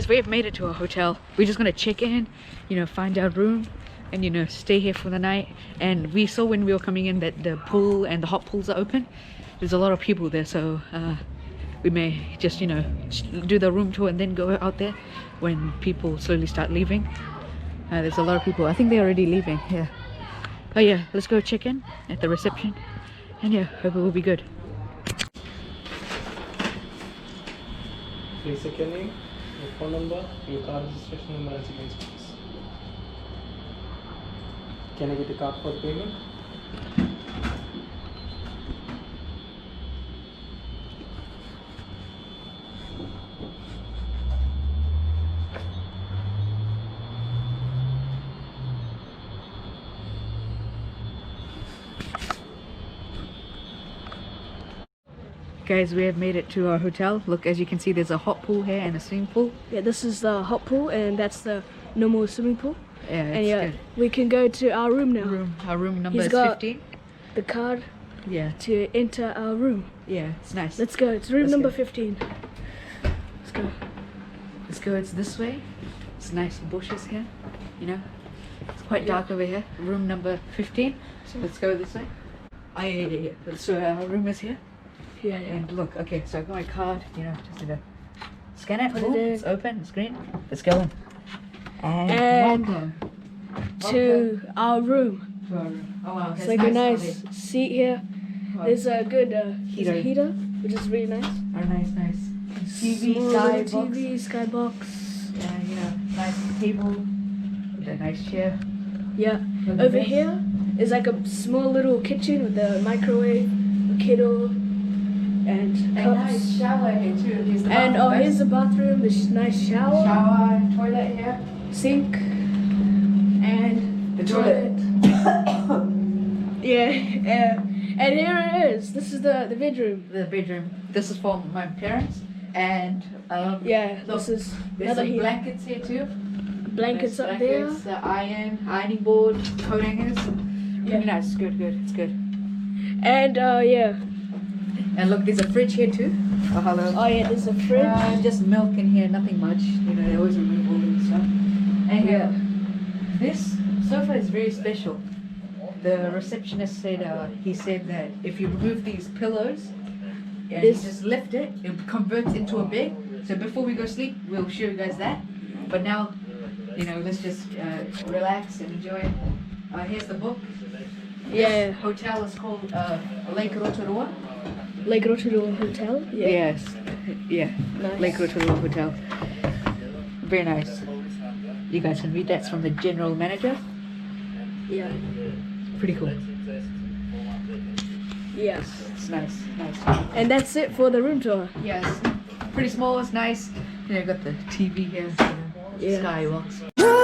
guys, we have made it to our hotel. We're just gonna check in, you know, find our room and, you know, stay here for the night. And we saw when we were coming in that the pool and the hot pools are open. There's a lot of people there, so we may just, you know, do the room tour and then go out there when people slowly start leaving. There's a lot of people. I think they're already leaving. Yeah. Oh yeah, let's go check in at the reception. And yeah, hope it will be good. Please check your name, your phone number, your card registration number and security please. Can I get a card for payment? Guys, we have made it to our hotel. Look, as you can see, there's a hot pool here and a swimming pool. Yeah, this is the hot pool and that's the normal swimming pool. Yeah, and it's yeah, good. we can go to our room now. Our room number He's is got 15. the card Yeah, to enter our room. yeah, it's nice. Let's go. It's room Let's number go. 15. Let's go. Let's go. It's this way. It's nice bushes here. You know, it's quite dark over here. Room number 15. So let's go this way. Oh yeah. So our room is here. Yeah. And look, okay, so I got my card, you know, just to scan it. Put it Boom, in. it's open, it's green. Let's go in. And welcome. To our room. To our room. Oh wow, It's that's like a nice. nice seat here. Wow. There's a good heater. Heater. Which is really nice. Oh, nice. TV, Small sky little box. TV, skybox. Yeah, you know, nice table. With a nice chair. Yeah. Look at Over this. here is like a small little kitchen with a microwave, a kettle, and A cups. nice shower here too. Here's the And bathroom, guys. here's the bathroom, this nice shower, Shower, toilet here. sink, and The toilet. yeah, and here it is. This is the bedroom. The bedroom. This is for my parents. And Yeah, look, this is there's another some heater. blankets here too. Blankets Nice up blankets, there. the ironing board, coat hangers. Yeah. Really nice. Good. It's good. And yeah. And look, there's a fridge here too. Oh hello. Oh yeah, there's a fridge. Just milk in here, nothing much. You know, they always remove all this stuff. And Yeah. this sofa is very special. The receptionist said, he said that if you remove these pillows and you This- just lift it, it converts into a bed. So before we go sleep, we'll show you guys that. But now, you know, let's just relax and enjoy. Here's the book. Yeah. This hotel is called Lake Rotorua. Lake Rotorua Hotel. Yeah. Yes. Yeah. Nice. Lake Rotorua Hotel. Very nice. You guys can read that's from the general manager. Yeah. Pretty cool. Yeah. It's nice. And that's it for the room tour. Yes. Pretty small, it's nice. You know, got the TV here, Yeah. Skybox.